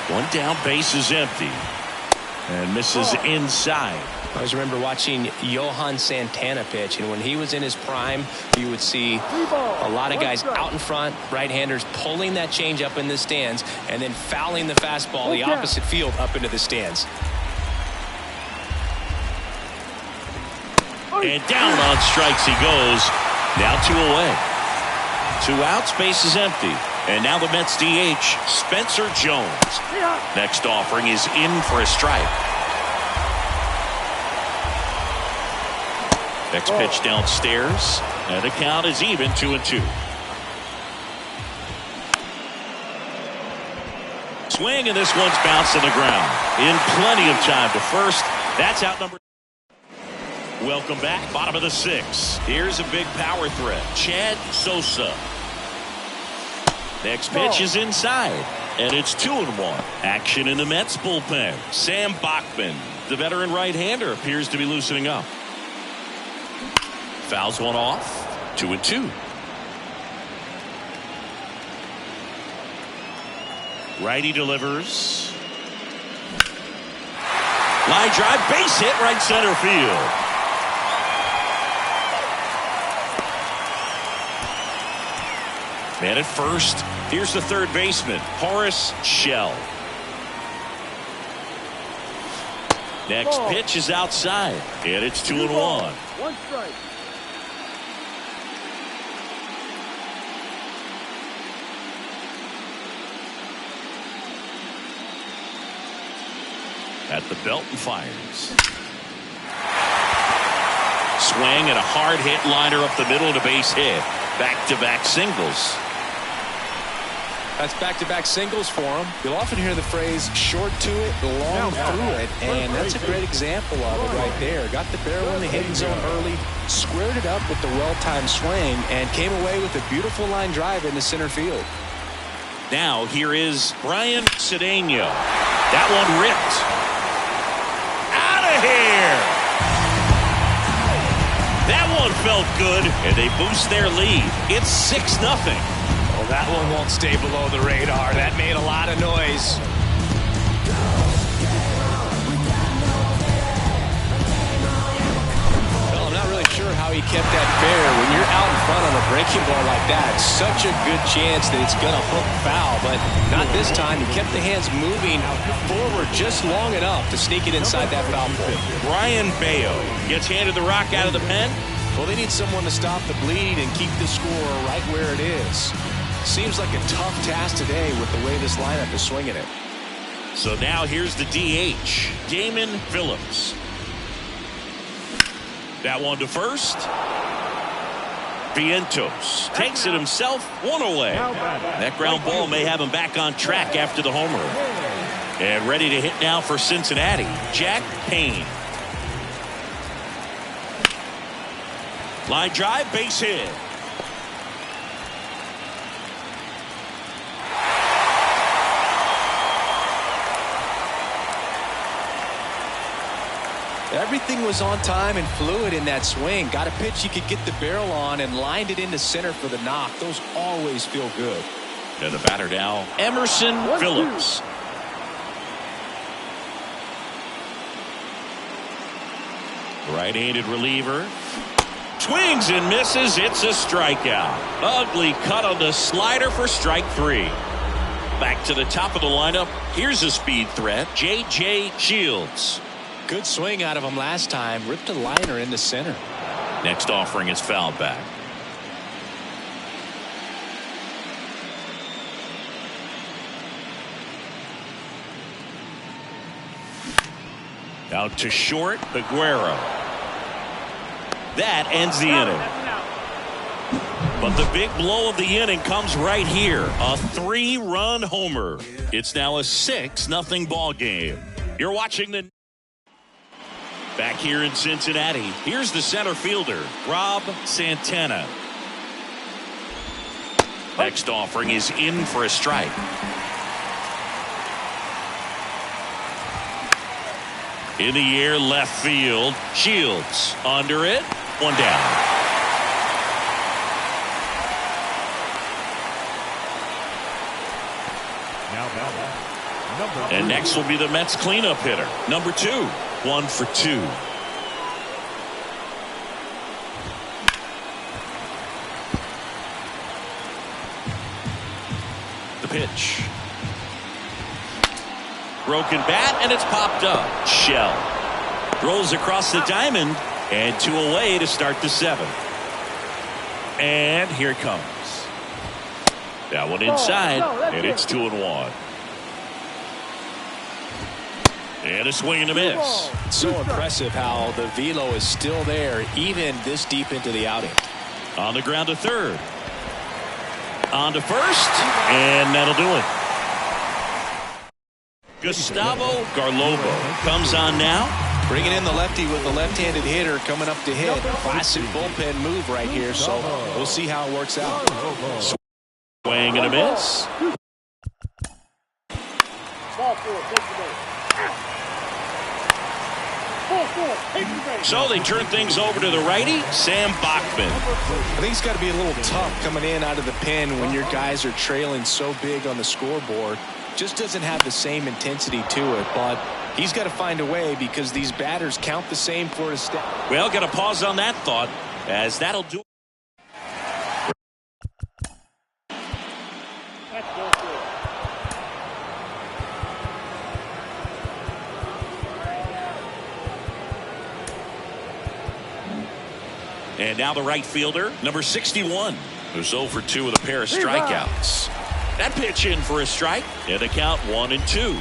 Speaker 2: One down, base is empty. And misses inside.
Speaker 1: I always remember watching Johan Santana pitch, and when he was in his prime, you would see a lot of guys out in front, right-handers pulling that change up in the stands, and then fouling the fastball the opposite field up into the stands.
Speaker 2: And down on strikes he goes. Now 2 away. 2 outs, base is empty. And now the Mets DH, Spencer Jones. Next offering is in for a strike. Next pitch downstairs, and the count is even 2-2. Swing, and this one's bounced to the ground. In plenty of time to first. That's out number. Welcome back, bottom of the 6th. Here's a big power threat, Chad Sosa. Next pitch is inside, and it's 2-1. Action in the Mets bullpen. Sam Bachman, the veteran right-hander, appears to be loosening up. Fouls one off. 2-2. Righty delivers. Line drive, base hit, right center field. Man at first. Here's the third baseman, Horace Shell. Next pitch is outside, and it's 2-1.
Speaker 4: One strike.
Speaker 2: At the belt and fires. Swing and a hard hit liner up the middle and a base hit. Back-to-back singles.
Speaker 1: That's back-to-back singles for him. You'll often hear the phrase short to it, long through it, and that's a great example of it right there. Got the barrel in the hitting zone early, squared it up with the well-timed swing, and came away with a beautiful line drive into center field.
Speaker 2: Now here is Brian Cedeno. That one ripped. Out of here! That one felt good, and they boost their lead. It's 6-0.
Speaker 1: Well, that one won't stay below the radar. That made a lot of noise. Well, I'm not really sure how he kept that fair. When you're out in front on a breaking ball like that, such a good chance that it's going to hook foul, but not this time. He kept the hands moving forward just long enough to sneak it inside that foul pole.
Speaker 2: Brian Bayo gets handed the rock out of the pen.
Speaker 1: Well, they need someone to stop the bleed and keep the score right where it is. Seems like a tough task today with the way this lineup is swinging it.
Speaker 2: So now here's the DH, Damon Phillips. That one to first. Vientos takes it himself, one away. That ground ball may have him back on track after the homer. And ready to hit now for Cincinnati, Jack Payne. Line drive, base hit.
Speaker 1: Everything was on time and fluid in that swing. Got a pitch you could get the barrel on and lined it into center for the knock. Those always feel good.
Speaker 2: And the batter now, Emerson Phillips. Right-handed reliever. Swings and misses. It's a strikeout. Ugly cut on the slider for strike 3. Back to the top of the lineup. Here's a speed threat, J.J. Shields.
Speaker 1: Good swing out of him last time. Ripped a liner into center.
Speaker 2: Next offering is fouled back. Out to short, Aguero. That ends the inning. But the big blow of the inning comes right here. A 3-run homer. It's now a 6-0 ball game. You're watching the... Back here in Cincinnati, here's the center fielder, Rob Santana. Next offering is in for a strike. In the air, left field. Shields under it. One down. And next will be the Mets cleanup hitter, number 2. 1 for 2. The pitch. Broken bat, and it's popped up. Shell rolls across the diamond, and 2 away to start the 7th. And here it comes. That one inside, and it's 2-1. And a swing and a miss.
Speaker 1: It's so impressive how the velo is still there even this deep into the outing.
Speaker 2: On the ground to third. On to first, and that'll do it. Gustavo Garlobo comes on now.
Speaker 1: Bringing in the lefty with the left-handed hitter coming up to hit. Classic bullpen move right here, so we'll see how it works out.
Speaker 2: Swing and a miss. So they turn things over to the righty, Sam Bachman.
Speaker 1: I think it's got to be a little tough coming in out of the pen when your guys are trailing so big on the scoreboard. Just doesn't have the same intensity to it, but he's got to find a way because these batters count the same for his step.
Speaker 2: Well, got to pause on that thought, as that'll do. now the right fielder, number 61, who's 0 for 2 with a pair of strikeouts. That pitch in for a strike, and the count 1-2.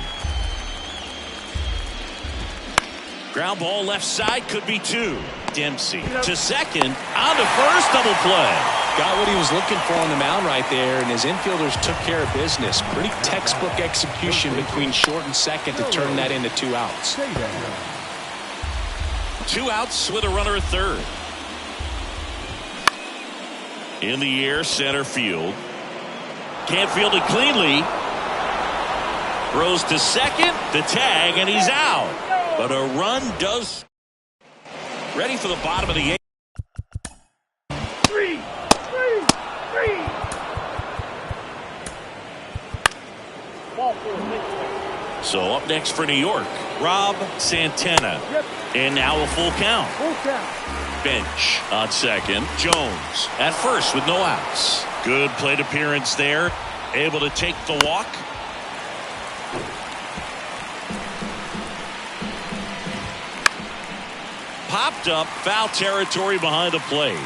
Speaker 2: Ground ball left side, could be 2. Dempsey to second, on to first, double play.
Speaker 1: Got what he was looking for on the mound right there, and his infielders took care of business. Pretty textbook execution between short and second to turn that into 2 outs.
Speaker 2: 2 outs with a runner at third. In the air, center field. Can't field it cleanly. Throws to second, the tag, and he's out. But a run does. Ready for the bottom of the 8th.
Speaker 4: 3. Ball 4.
Speaker 2: So up next for New York, Rob Santana. And now a full count. Bench on second. Jones at first with no outs. Good plate appearance there. Able to take the walk. Popped up, foul territory behind the plate.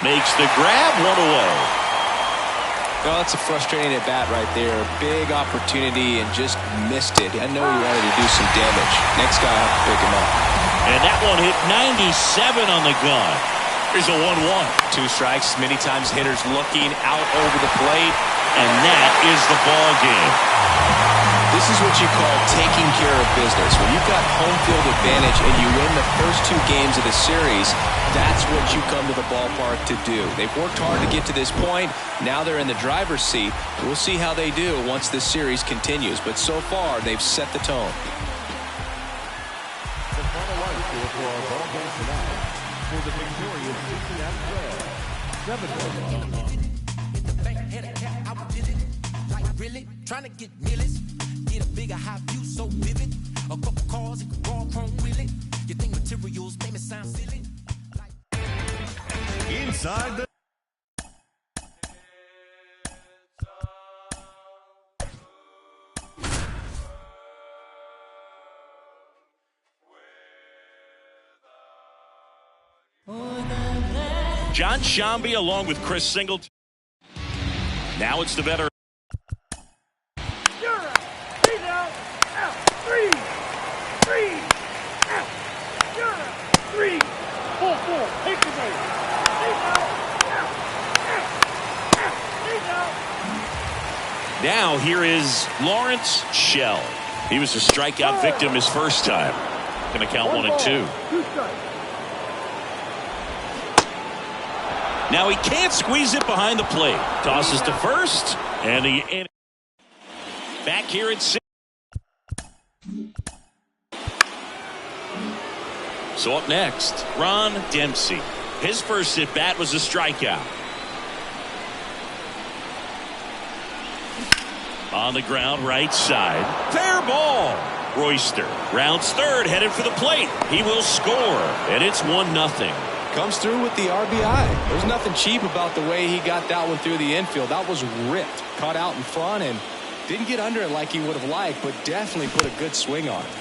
Speaker 2: Makes the grab, 1 away.
Speaker 1: Well, that's a frustrating at bat right there. Big opportunity and just missed it. I know he wanted to do some damage. Next guy will have to pick him up.
Speaker 2: And that one hit 97 on the gun. Here's a 1-1.
Speaker 1: 2 strikes, many times hitters looking out over the plate.
Speaker 2: And that is the ball game.
Speaker 1: This is what you call taking care of business. When you've got home field advantage and you win the first 2 games of the series, that's what you come to the ballpark to do. They've worked hard to get to this point. Now they're in the driver's seat. We'll see how they do once this series continues. But so far, they've set the tone.
Speaker 3: The final line score for our ball game tonight. For the victorious Cincinnati Reds, 7-1.
Speaker 5: Really trying to get millies, get a bigger high view so vivid. A couple cars and raw chrome really. You think materials make me sound silly?
Speaker 3: Inside the
Speaker 2: John Shambi along with Chris Singleton. Now it's the veteran. Now here is Lawrence Shell. He was a strikeout victim his first time. Going to count 1-2. Now he can't squeeze it behind the plate. Tosses to first, and he back here at 6. So up next, Ron Dempsey. His first at bat was a strikeout. On the ground, right side. Fair ball. Royster rounds third, headed for the plate. He will score, and it's 1-0.
Speaker 1: Comes through with the RBI. There's nothing cheap about the way he got that one through the infield. That was ripped. Caught out in front and didn't get under it like he would have liked, but definitely put a good swing on it.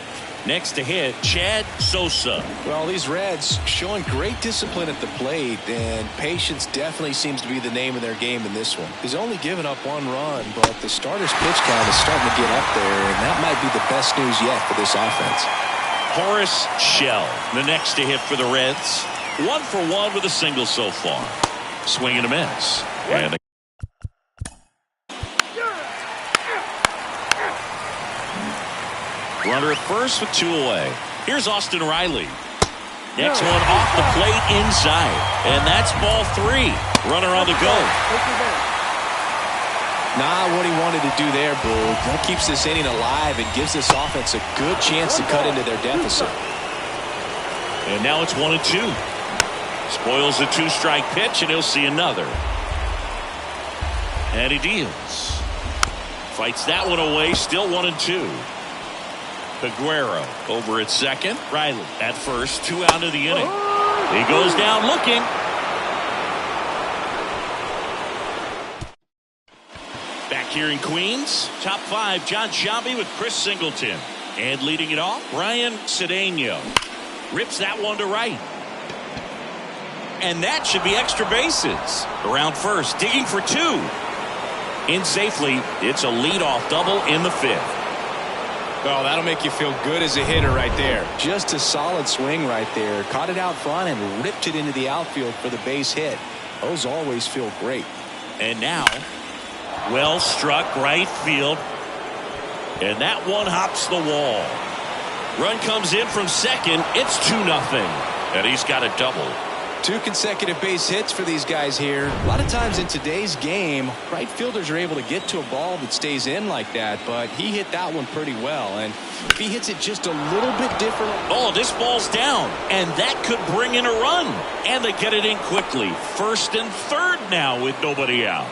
Speaker 2: Next to hit, Chad Sosa.
Speaker 1: Well, these Reds showing great discipline at the plate, and patience definitely seems to be the name of their game in this one. He's only given up 1 run, but the starter's pitch count is starting to get up there, and that might be the best news yet for this offense.
Speaker 2: Horace Shell, the next to hit for the Reds. 1 for 1 with a single so far. Swing and a miss. And runner at first with 2 away. Here's Austin Riley. Next one off the plate inside. And that's ball 3. Runner on the go.
Speaker 1: Not what he wanted to do there, Boog. That keeps this inning alive and gives this offense a good chance to cut into their deficit.
Speaker 2: And now it's 1-2. Spoils the 2-strike pitch, and he'll see another. And he deals. Fights that one away, still 1-2. Peguero over at second. Riley at first, 2 out of the inning. He goes down looking. Back here in Queens, top 5, John Shambi with Chris Singleton. And leading it off, Ryan Cedeno. Rips that one to right. and that should be extra bases. Around first, digging for 2. In safely, it's a leadoff double in the 5th.
Speaker 1: Oh, that'll make you feel good as a hitter right there. Just a solid swing right there. Caught it out front and ripped it into the outfield for the base hit. Those always feel great.
Speaker 2: And now, well struck right field. And that one hops the wall. Run comes in from second. It's 2-0. And he's got a double.
Speaker 1: 2 consecutive base hits for these guys here. A lot of times in today's game, right fielders are able to get to a ball that stays in like that, but he hit that one pretty well. And if he hits it just a little bit different.
Speaker 2: Oh, this ball's down, and that could bring in a run. And they get it in quickly. First and third now with nobody out.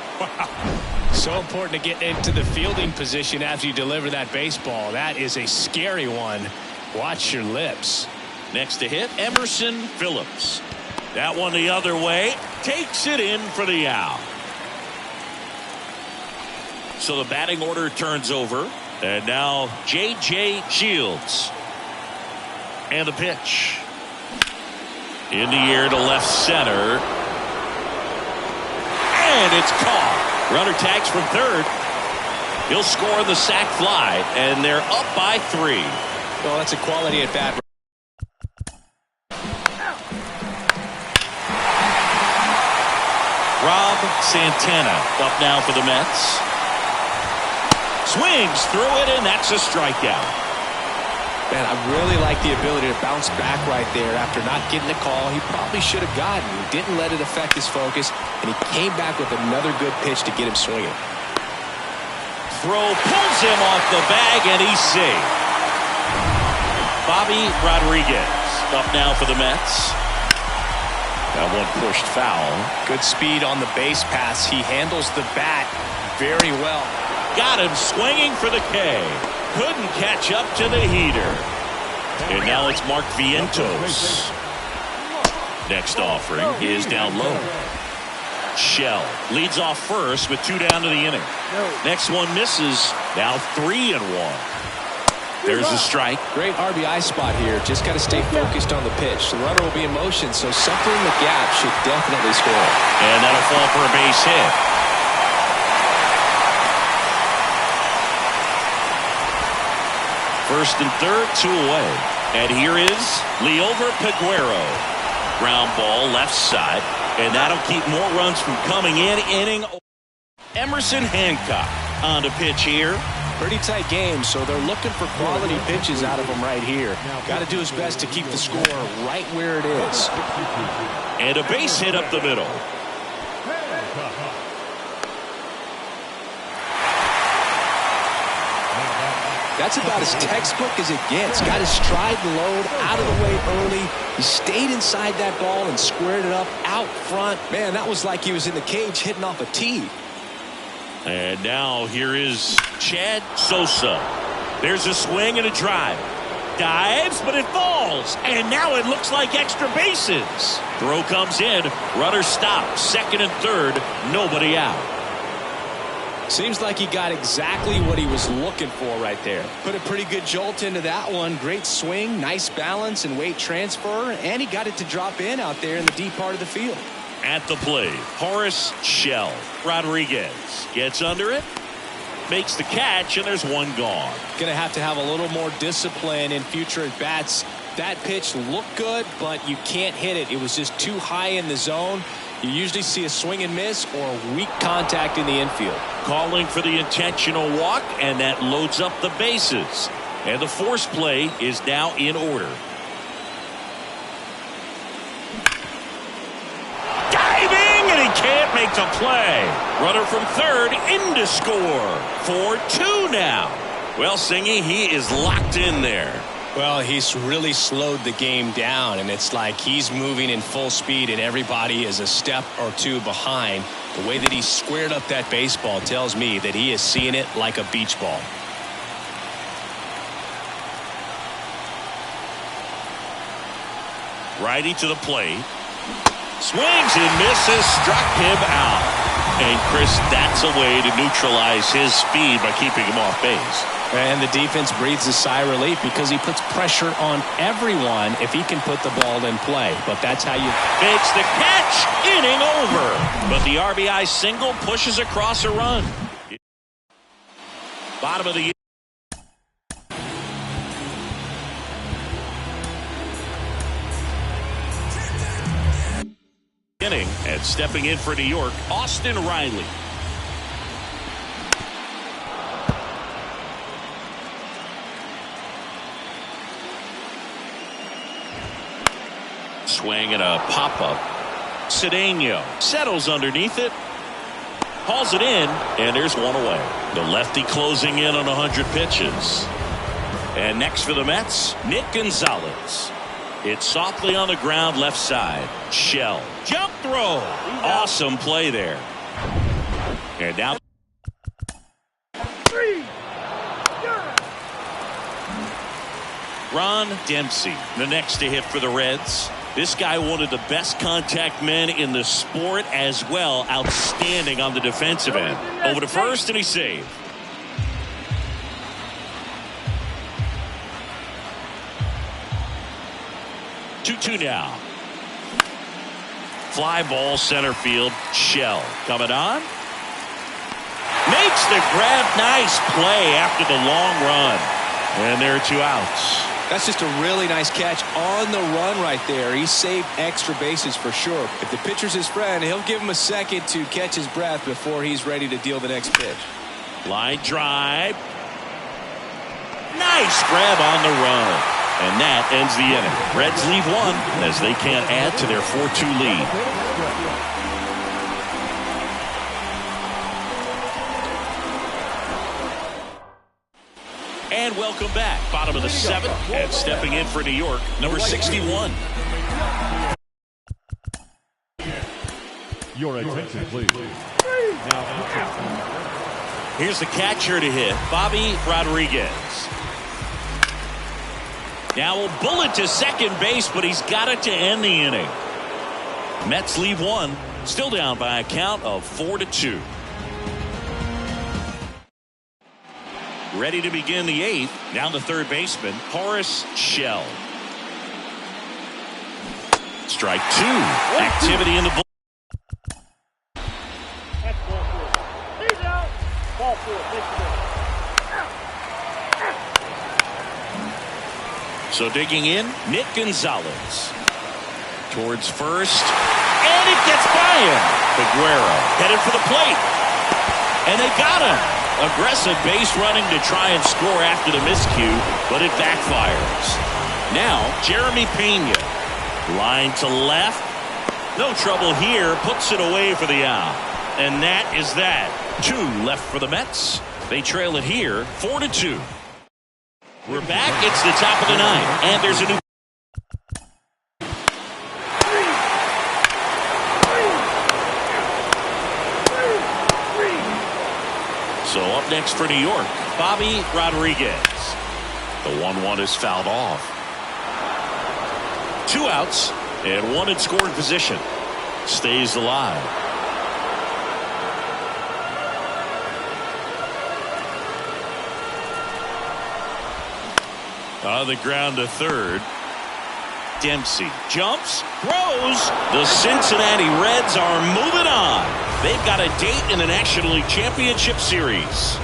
Speaker 6: So important to get into the fielding position after you deliver that baseball. That is a scary one. Watch your lips.
Speaker 2: Next to hit, Emerson Phillips. That one the other way. Takes it in for the out. So the batting order turns over. And now J.J. Shields. And the pitch. In the air to left center. And it's caught. Runner tags from third. He'll score the sac fly. And they're up by 3.
Speaker 1: Well, that's a quality at bat.
Speaker 2: Rob Santana up now for the Mets. Swings through it, and that's a strikeout.
Speaker 1: Man, I really like the ability to bounce back right there after not getting the call he probably should have gotten. He didn't let it affect his focus, and he came back with another good pitch to get him swinging.
Speaker 2: Throw pulls him off the bag, and he's safe. Bobby Rodriguez up now for the Mets. That one pushed foul.
Speaker 6: Good speed on the base pass. He handles the bat very well.
Speaker 2: Got him swinging for the K. Couldn't catch up to the heater. And now it's Mark Vientos. Next offering is down low. Shell leads off first with 2 down to the inning. Next one misses. Now 3-1. There's a strike.
Speaker 1: Great RBI spot here. Just got to stay focused on the pitch. The runner will be in motion, so something in the gap should definitely score.
Speaker 2: And that'll fall for a base hit. First and third, 2 away. And here is Liover Peguero. Ground ball left side. And that'll keep more runs from coming in. Inning. Emerson Hancock on the pitch here.
Speaker 1: Pretty tight game, so they're looking for quality pitches out of him right here. Got to do his best to keep the score right where it is.
Speaker 2: And a base hit up the middle.
Speaker 1: That's about as textbook as it gets. Got his stride and load out of the way early. He stayed inside that ball and squared it up out front. Man, that was like he was in the cage hitting off a tee.
Speaker 2: And now here is Chad Sosa. There's a swing and a drive. Dives, but it falls. And now it looks like extra bases. Throw comes in. Runner stops. Second and third. Nobody out.
Speaker 1: Seems like he got exactly what he was looking for right there. Put a pretty good jolt into that one. Great swing, nice balance and weight transfer. And he got it to drop in out there in the deep part of the field.
Speaker 2: At the plate, Horace Shell. Rodriguez gets under it, makes the catch, and there's one gone.
Speaker 6: Going to have a little more discipline in future at bats. That pitch looked good, but you can't hit it. It was just too high in the zone. You usually see a swing and miss or weak contact in the infield.
Speaker 2: Calling for the intentional walk, and that loads up the bases. And the force play is now in order. Can't make the play. Runner from third in to score. 4-2 now. Well, Singy, he is locked in there.
Speaker 6: Well, he's really slowed the game down, and it's like he's moving in full speed, and everybody is a step or two behind. The way that he squared up that baseball tells me that he is seeing it like a beach ball.
Speaker 2: Righty to the plate. Swings and misses, struck him out. And, Chris, that's a way to neutralize his speed by keeping him off base.
Speaker 6: And the defense breathes a sigh of relief because he puts pressure on everyone if he can put the ball in play. But that's how you...
Speaker 2: Makes the catch. Inning over. But the RBI single pushes across a run. Bottom of the inning, and stepping in for New York, Austin Riley. Swing and a pop-up. Cedeno settles underneath it. Hauls it in, and there's one away. The lefty closing in on 100 pitches. And next for the Mets, Nick Gonzalez. It's softly on the ground left side. Shell. Jump throw. Awesome play there. And now Ron Dempsey, the next to hit for the Reds. This guy, one of the best contact men in the sport as well. Outstanding on the defensive end. Over to first, and he saved. Two now. Fly ball center field. Shell coming on. Makes the grab. Nice play after the long run. And there are 2 outs.
Speaker 6: That's just a really nice catch on the run right there. He saved extra bases for sure. If the pitcher's his friend, he'll give him a second to catch his breath before he's ready to deal the next pitch.
Speaker 2: Line drive. Nice grab on the run. And that ends the inning. Reds leave 1 as they can't add to their 4-2 lead. And welcome back. Bottom of the 7th, and stepping in for New York, number 61.
Speaker 3: Your attention, please.
Speaker 2: Here's the catcher to hit, Bobby Rodriguez. Now a bullet to second base, but he's got it to end the inning. Mets leave 1, still down by a count of 4-2. Ready to begin the 8th. Down the third baseman, Horace Shell. Strike 2. Activity in the bullpen.
Speaker 4: That's ball 4. He's out. Ball 4. Takes the ball.
Speaker 2: So digging in, Nick Gonzalez. Towards first. And it gets by him. Figueroa headed for the plate. And they got him. Aggressive base running to try and score after the miscue, but it backfires. Now, Jeremy Pena. Line to left. No trouble here. Puts it away for the out. And that is that. 2 left for the Mets. They trail it here, 4-2. We're back. It's the top of the 9th. And there's a new... So up next for New York, Bobby Rodriguez. The 1-1 is fouled off. 2 outs and 1 in scoring position. Stays alive. On the ground to third. Dempsey jumps, throws. The Cincinnati Reds are moving on. They've got a date in the National League Championship Series.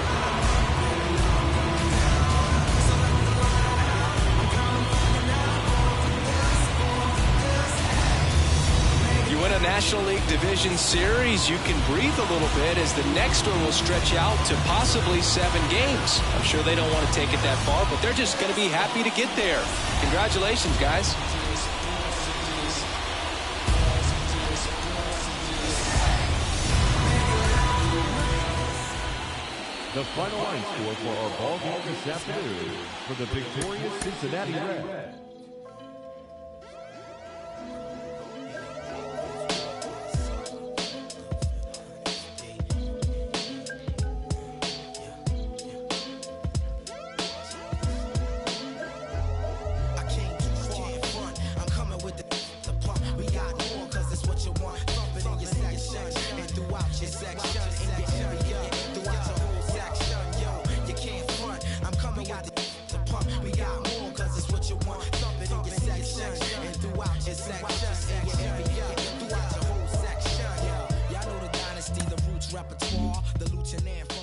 Speaker 6: You win a National League Division Series, you can breathe a little bit as the next one will stretch out to possibly 7 games. I'm sure they don't want to take it that far, but they're just going to be happy to get there. Congratulations, guys.
Speaker 3: The final line score for our ball game this afternoon for the victorious Cincinnati Reds.
Speaker 5: Section repertoire. The Lucha and